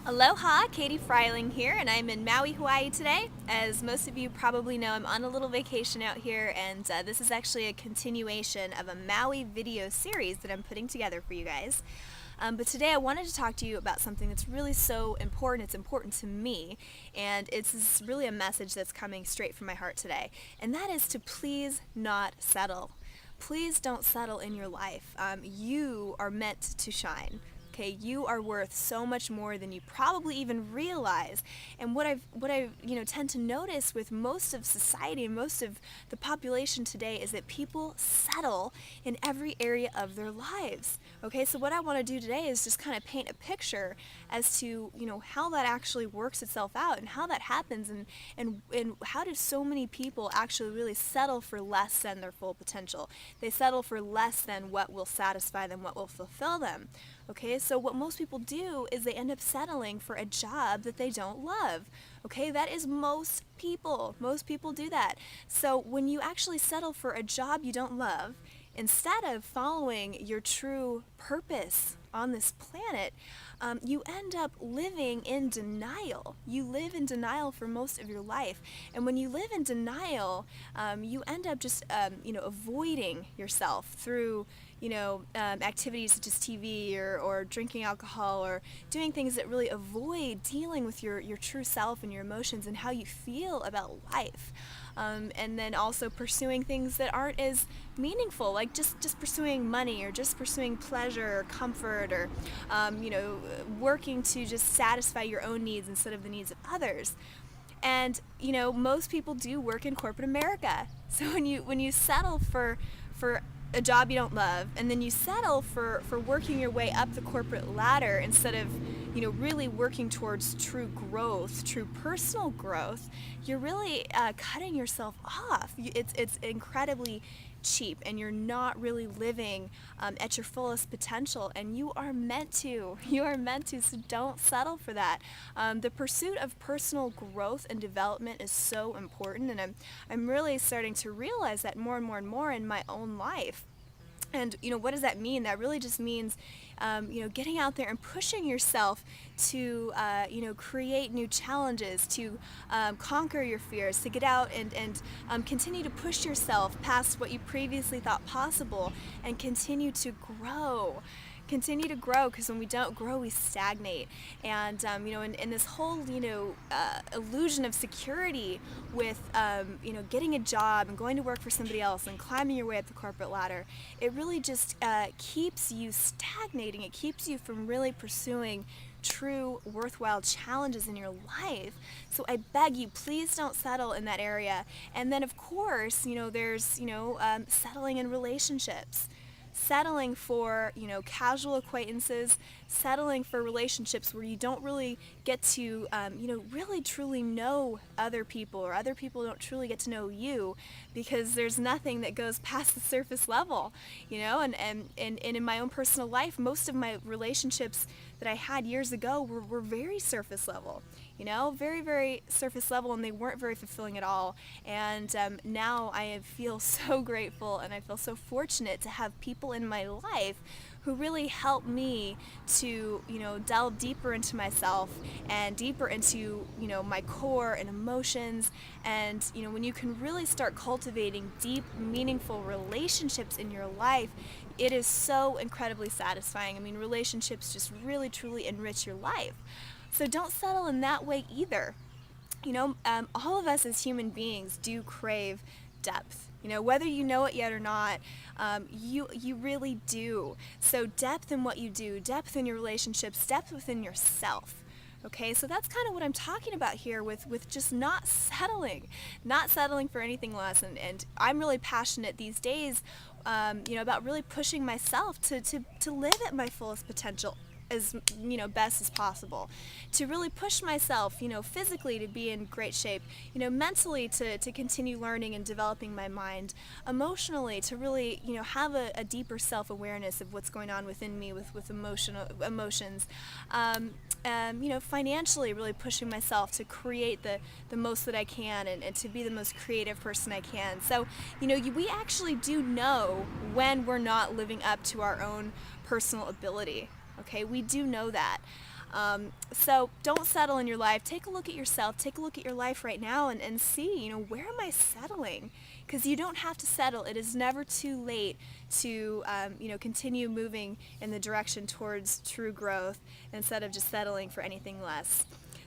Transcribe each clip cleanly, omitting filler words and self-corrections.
Aloha, Katie Freiling here, and I'm in Maui, Hawaii today. As most of you probably know, I'm on a little vacation out here, and this is actually a continuation of a Maui video series that I'm putting together for you guys. But today I wanted to talk to you about something that's really so important. It's important to me, and it's really a message that's coming straight from my heart today, and that is to please not settle. Please don't settle in your life. You are meant to shine. Okay, you are worth so much more than you probably even realize. And what I tend to notice with most of society and most of the population today is that people settle in every area of their lives. Okay, so what I want to do today is just kind of paint a picture as to how that actually works itself out and how that happens, and how do so many people actually really settle for less than their full potential. They settle for less than what will satisfy them, what will fulfill them. Okay, so what most people do is they end up settling for a job that they don't love. Okay, that is most people. Most people do that. So when you actually settle for a job you don't love, instead of following your true purpose on this planet, you end up living in denial. You live in denial for most of your life. And when you live in denial, you end up just, avoiding yourself through, activities such as TV or drinking alcohol or doing things that really avoid dealing with your true self and your emotions and how you feel about life. And then also pursuing things that aren't as meaningful, like just pursuing money or just pursuing pleasure or comfort or, working to just satisfy your own needs instead of the needs of others. And most people do work in corporate America. So when you settle for a job you don't love, and then you settle for working your way up the corporate ladder instead of really working towards true growth, true personal growth, you're really cutting yourself off. It's incredibly cheap, and you're not really living at your fullest potential, and you are meant to. So don't settle for that. The pursuit of personal growth and development is so important, and I'm really starting to realize that more and more and more in my own life. And what does that mean? That really just means getting out there and pushing yourself to create new challenges, to conquer your fears, to get out and continue to push yourself past what you previously thought possible, and continue to grow, because when we don't grow, we stagnate. And in this whole illusion of security with getting a job and going to work for somebody else and climbing your way up the corporate ladder, it really just keeps you stagnating. It keeps you from really pursuing true worthwhile challenges in your life. So I beg you, please don't settle in that area. And then of course, there's settling in relationships, settling for casual acquaintances, settling for relationships where you don't really get to really truly know other people, or other people don't truly get to know you, because there's nothing that goes past the surface level. And in my own personal life, most of my relationships that I had years ago were very surface level, very, very surface level, and they weren't very fulfilling at all. And now I feel so grateful, and I feel so fortunate to have people in my life who really help me to delve deeper into myself and deeper into my core and emotions. And when you can really start cultivating deep, meaningful relationships in your life, it is so incredibly satisfying. I mean, relationships just really truly enrich your life. So don't settle in that way either. All of us as human beings do crave depth. Whether you know it yet or not, you really do. So depth in what you do, depth in your relationships, depth within yourself. Okay, so that's kind of what I'm talking about here with just not settling for anything less. And I'm really passionate these days, about really pushing myself to live at my fullest potential as best as possible, to really push myself physically to be in great shape, mentally to continue learning and developing my mind, emotionally to really have a deeper self-awareness of what's going on within me with emotions, financially really pushing myself to create the most that I can, and to be the most creative person I can. So we actually do know when we're not living up to our own personal ability. Okay, we do know that. So don't settle in your life. Take a look at yourself. Take a look at your life right now and see, where am I settling? Because you don't have to settle. It is never too late to, continue moving in the direction towards true growth instead of just settling for anything less.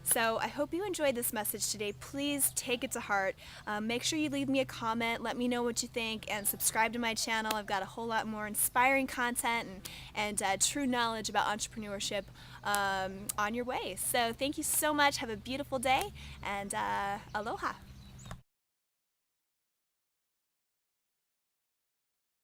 So I hope you enjoyed this message today. Please take it to heart. Make sure you leave me a comment. Let me know what you think, and subscribe to my channel. I've got a whole lot more inspiring content and true knowledge about entrepreneurship on your way. So thank you so much. Have a beautiful day, and aloha.